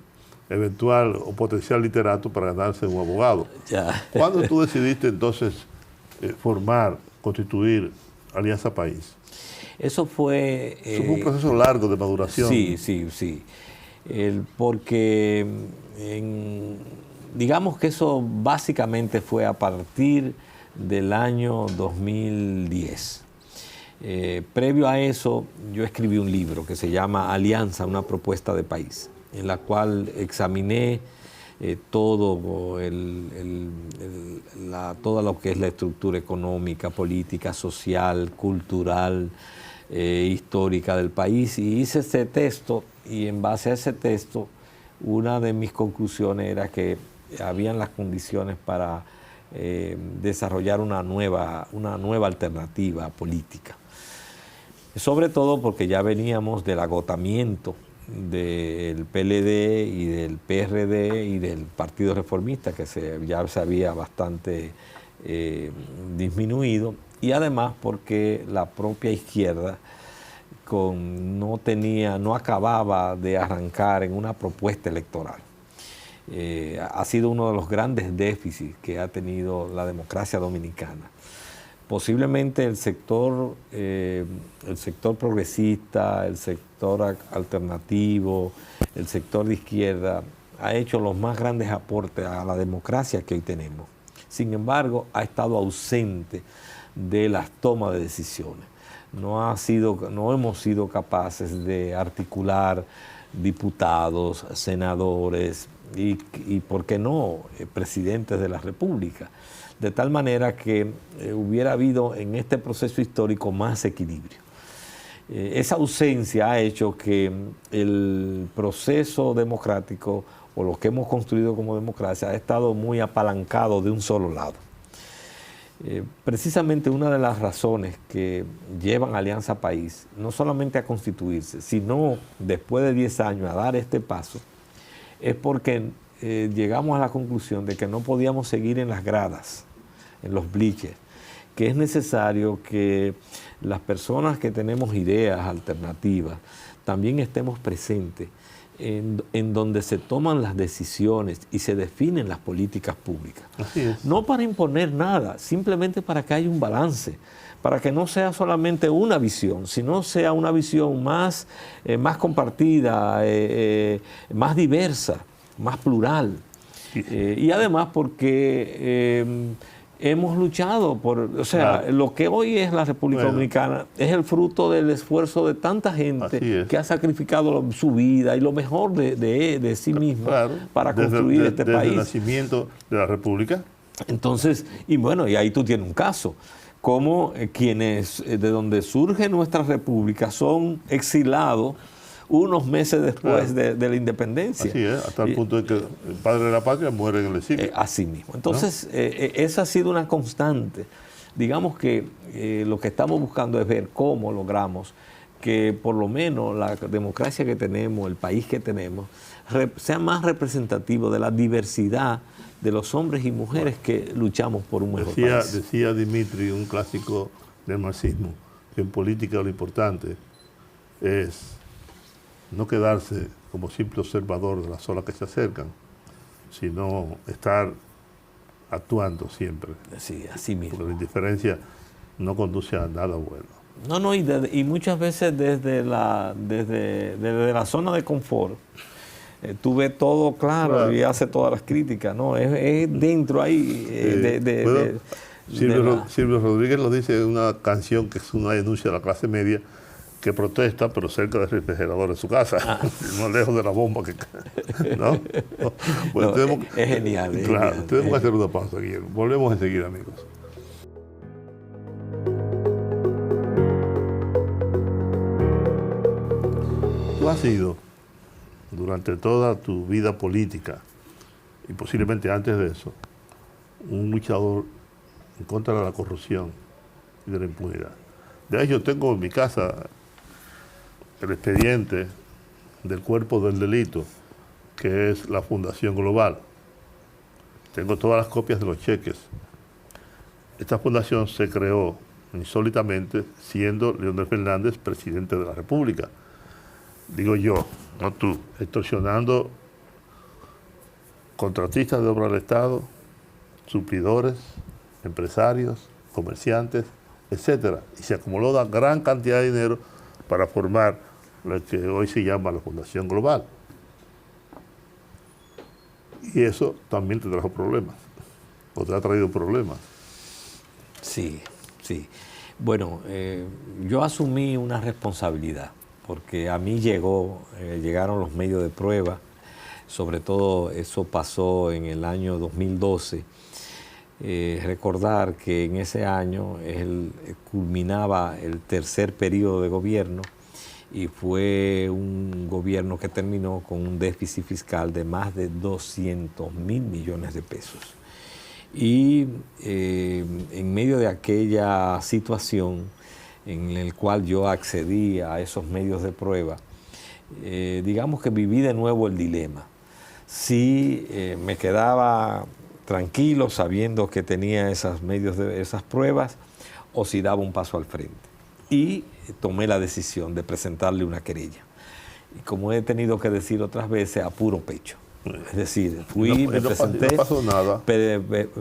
eventual o potencial literato para ganarse un abogado. Ya. ¿Cuándo tú decidiste entonces constituir Alianza País? Eso fue un proceso largo de maduración. Sí. Porque digamos que eso básicamente fue a partir del año 2010. Previo a eso, yo escribí un libro que se llama Alianza, una propuesta de país, en la cual examiné todo lo que es la estructura económica, política, social, cultural, histórica del país, y hice ese texto, y en base a ese texto, una de mis conclusiones era que habían las condiciones para desarrollar una nueva alternativa política. Sobre todo porque ya veníamos del agotamiento del PLD y del PRD y del Partido Reformista, que ya se había bastante disminuido, y además porque la propia izquierda no acababa de arrancar en una propuesta electoral. Ha sido uno de los grandes déficits que ha tenido la democracia dominicana, posiblemente el sector progresista, el sector alternativo, el sector de izquierda, ha hecho los más grandes aportes a la democracia que hoy tenemos. Sin embargo, ha estado ausente de las tomas de decisiones. No hemos sido capaces de articular diputados, senadores y ¿por qué no?, presidentes de la República, de tal manera que hubiera habido en este proceso histórico más equilibrio. Esa ausencia ha hecho que el proceso democrático o lo que hemos construido como democracia ha estado muy apalancado de un solo lado. Precisamente una de las razones que llevan a Alianza País no solamente a constituirse, sino después de 10 años a dar este paso, es porque llegamos a la conclusión de que no podíamos seguir en las gradas, en los bleachers, que es necesario que las personas que tenemos ideas alternativas también estemos presentes en donde se toman las decisiones y se definen las políticas públicas. Así es. No para imponer nada, simplemente para que haya un balance, para que no sea solamente una visión, sino sea una visión más compartida, más diversa, más plural. Y además porque hemos luchado por, lo que hoy es la República Dominicana es el fruto del esfuerzo de tanta gente que ha sacrificado su vida y lo mejor de sí mismo para construir este país. Desde el nacimiento de la República. Entonces, y ahí tú tienes un caso, como quienes de donde surge nuestra República son exilados unos meses después de la independencia. Así es, hasta el punto de que el padre de la patria muere en el exilio. Así mismo. Entonces, ¿no? Esa ha sido una constante. Digamos que lo que estamos buscando es ver cómo logramos que por lo menos la democracia que tenemos, el país que tenemos, sea más representativo de la diversidad de los hombres y mujeres que luchamos por un mejor país. Decía Dimitri, un clásico del marxismo, que en política lo importante es no quedarse como simple observador de las olas que se acercan, sino estar actuando siempre. Sí, así mismo. Porque la indiferencia no conduce a nada bueno. No, y muchas veces desde la zona de confort, tú ves todo claro y hace todas las críticas, ¿no? Es dentro ahí Silvio Rodríguez lo dice en una canción que es una denuncia de la clase media, que protesta, pero cerca del refrigerador de su casa, no lejos de la bomba que cae, ¿no? Pues es genial. Claro, tenemos que hacer una pausa, Guillermo. Volvemos enseguida, amigos. Tú has sido, durante toda tu vida política, y posiblemente antes de eso, un luchador en contra de la corrupción y de la impunidad. De hecho, tengo en mi casa el expediente del cuerpo del delito, que es la Fundación Global. Tengo todas las copias de los cheques. Esta fundación se creó insólitamente siendo Leonel Fernández presidente de la República. Digo yo, no tú, extorsionando contratistas de obra del Estado, suplidores, empresarios, comerciantes, etcétera. Y se acumuló una gran cantidad de dinero para formar lo que hoy se llama la Fundación Global. Y eso también te trajo problemas, o te ha traído problemas. Sí. Bueno, yo asumí una responsabilidad, porque a mí llegaron los medios de prueba, sobre todo eso pasó en el año 2012. Recordar que en ese año culminaba el tercer periodo de gobierno y fue un gobierno que terminó con un déficit fiscal de más de 200.000 millones de pesos. Y en medio de aquella situación en la cual yo accedí a esos medios de prueba, digamos que viví de nuevo el dilema. Si me quedaba tranquilo sabiendo que tenía esas pruebas, o si daba un paso al frente. Y tomé la decisión de presentarle una querella. Y como he tenido que decir otras veces, a puro pecho. Es decir, fui, me presenté, no pasó nada.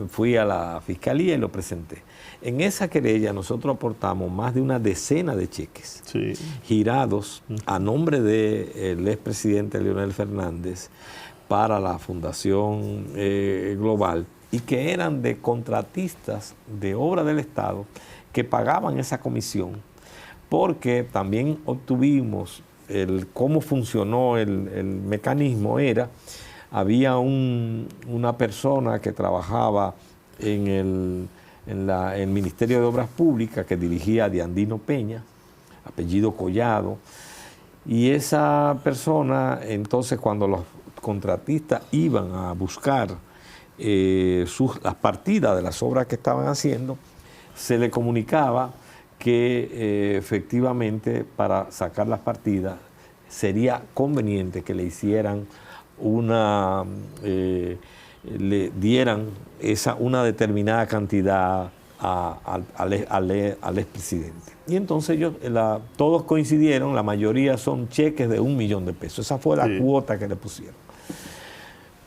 fui a la fiscalía y lo presenté. En esa querella nosotros aportamos más de una decena de cheques girados a nombre del expresidente Leonel Fernández para la Fundación Global, y que eran de contratistas de obra del Estado que pagaban esa comisión, porque también obtuvimos cómo funcionó el mecanismo. Había una persona que trabajaba en el Ministerio de Obras Públicas, que dirigía a Diandino Peña, apellido Collado, y esa persona, entonces, cuando los contratistas iban a buscar las partidas de las obras que estaban haciendo, se le comunicaba que efectivamente para sacar las partidas sería conveniente que le hicieran le dieran una determinada cantidad al expresidente. Y entonces todos coincidieron, la mayoría son cheques de $1 millón de pesos. Esa fue la cuota que le pusieron.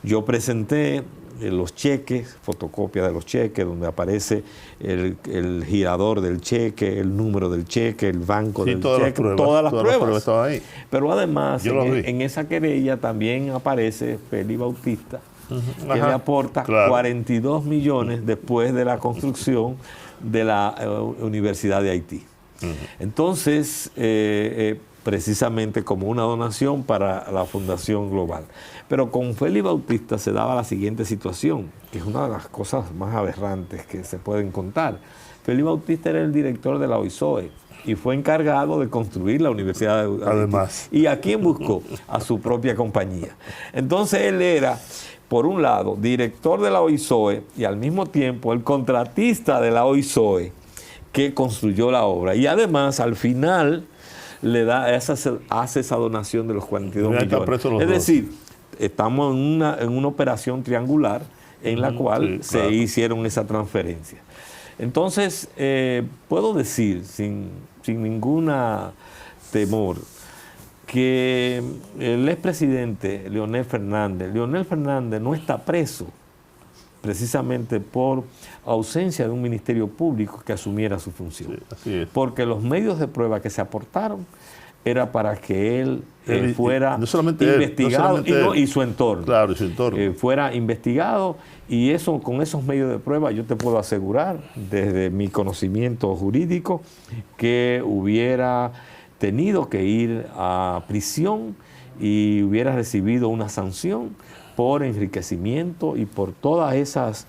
Yo presenté los cheques, fotocopia de los cheques, donde aparece el girador del cheque, el número del cheque, el banco del cheque, todas las pruebas estaban ahí. Pero además, en esa querella también aparece Félix Bautista, que le aporta 42 millones después de la construcción de la Universidad de Haití. Entonces, precisamente como una donación para la Fundación Global. Pero con Félix Bautista se daba la siguiente situación, que es una de las cosas más aberrantes que se pueden contar. Félix Bautista era el director de la OISOE y fue encargado de construir la Universidad de Además. Haití. ¿Y a quién buscó? A su propia compañía. Entonces él era, por un lado, director de la OISOE y al mismo tiempo el contratista de la OISOE que construyó la obra. Y además, al final, hace esa donación de los 42 millones. Es decir, estamos en una operación triangular en la cual se hicieron esa transferencia. Entonces, puedo decir sin ninguna temor que el expresidente Leonel Fernández no está preso precisamente por ausencia de un ministerio público que asumiera su función. Sí, así es. Porque los medios de prueba que se aportaron era para que él fuera investigado y su entorno. Claro, y su entorno. Fuera investigado, y con esos medios de prueba yo te puedo asegurar, desde mi conocimiento jurídico, que hubiera tenido que ir a prisión y hubiera recibido una sanción por enriquecimiento y por todas esas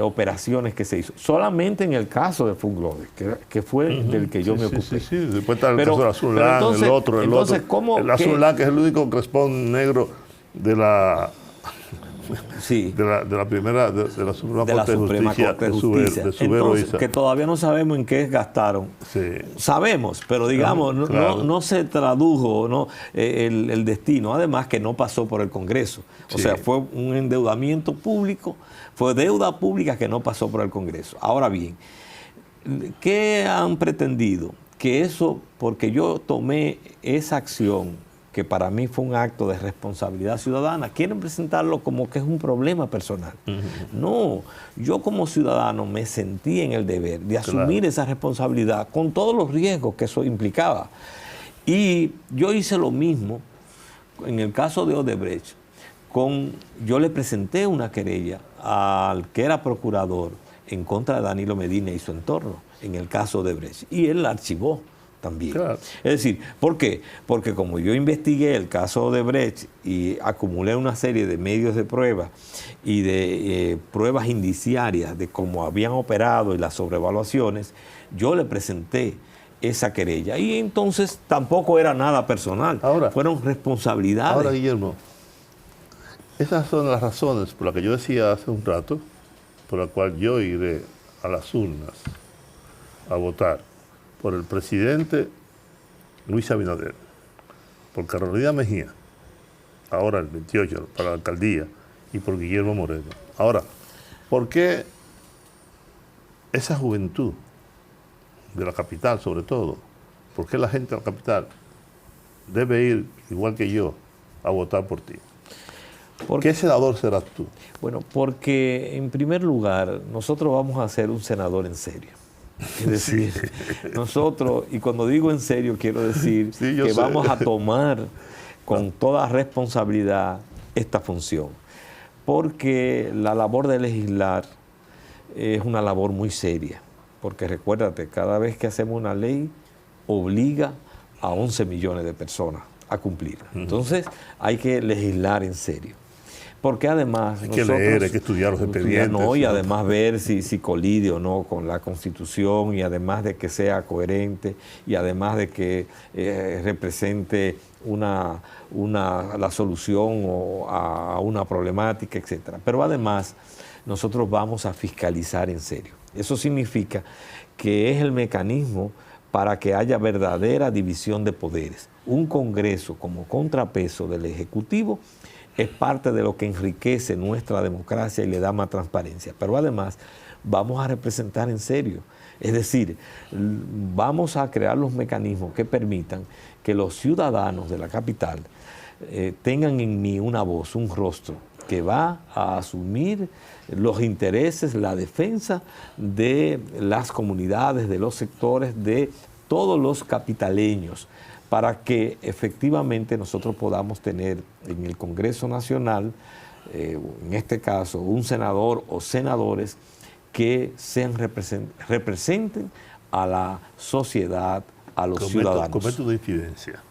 operaciones que se hizo. Solamente en el caso de Funglode, que fue del que yo me ocupé. Sí. Después está el caso de Azulán, el otro. El Azulán, que es el único crespón negro de la... de la primera, de la Suprema Corte de Justicia. Entonces, que todavía no sabemos en qué gastaron. Sabemos, pero digamos, no se tradujo el destino. Además que no pasó por el Congreso. O sea, fue un endeudamiento público, fue deuda pública que no pasó por el Congreso. Ahora bien, ¿qué han pretendido? Que eso, porque yo tomé esa acción, que para mí fue un acto de responsabilidad ciudadana, quieren presentarlo como que es un problema personal. No, yo como ciudadano me sentí en el deber de asumir esa responsabilidad con todos los riesgos que eso implicaba. Y yo hice lo mismo en el caso de Odebrecht. Yo le presenté una querella al que era procurador en contra de Danilo Medina y su entorno en el caso de Odebrecht, y él la archivó también. Es decir, ¿por qué? Porque como yo investigué el caso de Odebrecht y acumulé una serie de medios de prueba y de pruebas indiciarias de cómo habían operado y las sobrevaluaciones, yo le presenté esa querella. Y entonces tampoco era nada personal. Fueron responsabilidades. Ahora, Guillermo, esas son las razones por las que yo decía hace un rato, por la cual yo iré a las urnas a votar por el presidente Luis Abinader, por Carolina Mejía, ahora el 28 para la alcaldía, y por Guillermo Moreno. Ahora, ¿por qué esa juventud de la capital, sobre todo, por qué la gente de la capital debe ir, igual que yo, a votar por ti? ¿Qué senador serás tú? Bueno, porque en primer lugar, nosotros vamos a ser un senador en serio. Es decir, nosotros, y cuando digo en serio, quiero decir que vamos a tomar con toda responsabilidad esta función. Porque la labor de legislar es una labor muy seria. Porque recuérdate, cada vez que hacemos una ley, obliga a 11 millones de personas a cumplirla. Entonces, hay que legislar en serio. Porque además... Hay que leer, hay que estudiar los expedientes. Y además ver si colide o no con la Constitución, y además de que sea coherente, y además de que represente la solución a una problemática, etc. Pero además, nosotros vamos a fiscalizar en serio. Eso significa que es el mecanismo para que haya verdadera división de poderes. Un Congreso como contrapeso del Ejecutivo es parte de lo que enriquece nuestra democracia y le da más transparencia. Pero además vamos a representar en serio. Es decir, vamos a crear los mecanismos que permitan que los ciudadanos de la capital tengan en mí una voz, un rostro, que va a asumir los intereses, la defensa de las comunidades, de los sectores, de todos los capitaleños, para que efectivamente nosotros podamos tener en el Congreso Nacional, en este caso, un senador o senadores que representen a la sociedad, a los ciudadanos. Cometo una infidencia.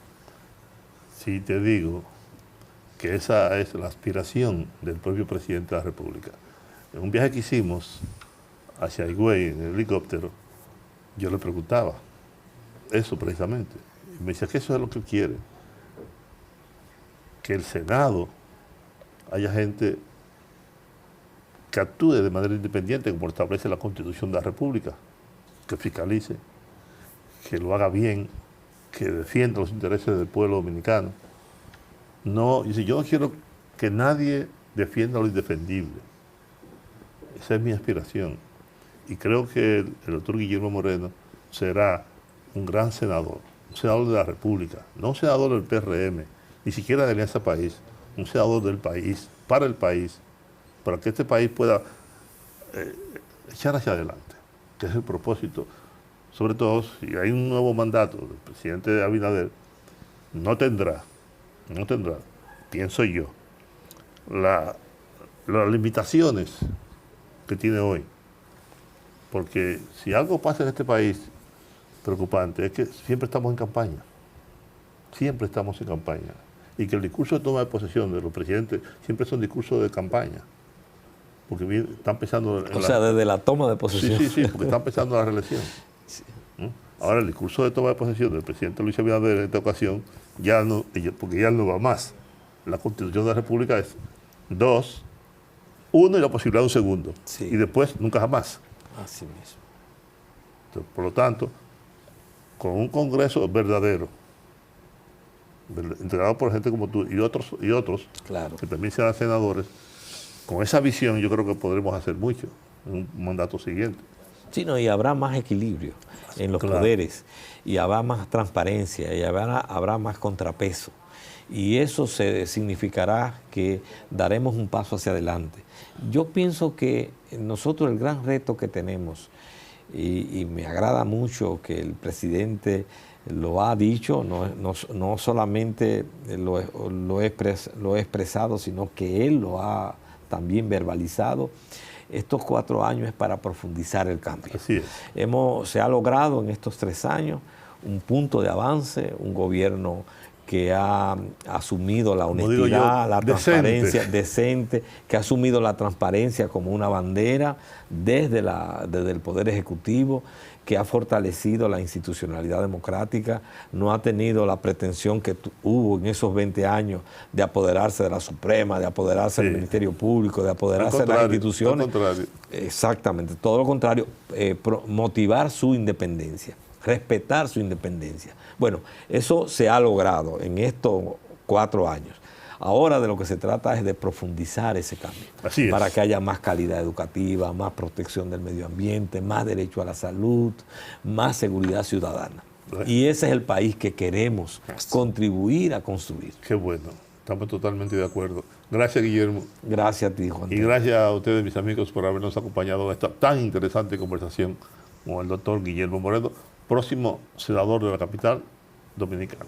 Si te digo que esa es la aspiración del propio presidente de la República. En un viaje que hicimos hacia Higüey en el helicóptero, yo le preguntaba eso precisamente. Me decía que eso es lo que él quiere, que el Senado haya gente que actúe de manera independiente, como establece la Constitución de la República, que fiscalice, que lo haga bien, que defienda los intereses del pueblo dominicano. No, dice, yo no quiero que nadie defienda lo indefendible. Esa es mi aspiración. Y creo que el doctor Guillermo Moreno será un gran senador. Un senador de la República, no un senador del PRM, ni siquiera de Alianza País, un senador del país, para que este país pueda echar hacia adelante, que es el propósito. Sobre todo, si hay un nuevo mandato del presidente Abinader, no tendrá, pienso yo, las limitaciones que tiene hoy. Porque si algo pasa en este país preocupante es que siempre estamos en campaña. Siempre estamos en campaña. Y que el discurso de toma de posesión de los presidentes siempre son discursos de campaña. Porque están pensando... desde la toma de posesión. Sí, porque están pensando en la reelección. Sí. Ahora, el discurso de toma de posesión del presidente Luis Abinader en esta ocasión, ya no, porque ya no va más. La Constitución de la República es 2, 1 y la posibilidad de un segundo. Sí. Y después, nunca jamás. Así mismo. Entonces, por lo tanto, con un Congreso verdadero, integrado por gente como tú y otros claro, que también sean senadores, con esa visión yo creo que podremos hacer mucho en un mandato siguiente. Sí, no, y habrá más equilibrio en los poderes, y habrá más transparencia, y habrá más contrapeso. Y eso significará que daremos un paso hacia adelante. Yo pienso que nosotros el gran reto que tenemos, y me agrada mucho que el presidente lo ha dicho, no solamente lo he expresado, sino que él lo ha también verbalizado. Estos 4 años es para profundizar el cambio. Así es. Se ha logrado en estos 3 años un punto de avance, un gobierno que ha asumido la honestidad, la transparencia decente, que ha asumido la transparencia como una bandera desde el Poder Ejecutivo, que ha fortalecido la institucionalidad democrática, no ha tenido la pretensión que hubo en esos 20 años de apoderarse de la Suprema, de apoderarse del Ministerio Público, de apoderarse de las instituciones. Todo lo contrario. Exactamente, todo lo contrario, motivar su independencia, respetar su independencia. Bueno, eso se ha logrado en estos 4 años. Ahora de lo que se trata es de profundizar ese cambio. Así es. Para que haya más calidad educativa, más protección del medio ambiente, más derecho a la salud, más seguridad ciudadana. Y ese es el país que queremos contribuir a construir. Qué bueno, estamos totalmente de acuerdo. Gracias, Guillermo. Gracias a ti, Juan. Y gracias a ustedes, mis amigos, por habernos acompañado en esta tan interesante conversación con el doctor Guillermo Moreno, próximo senador de la capital dominicana.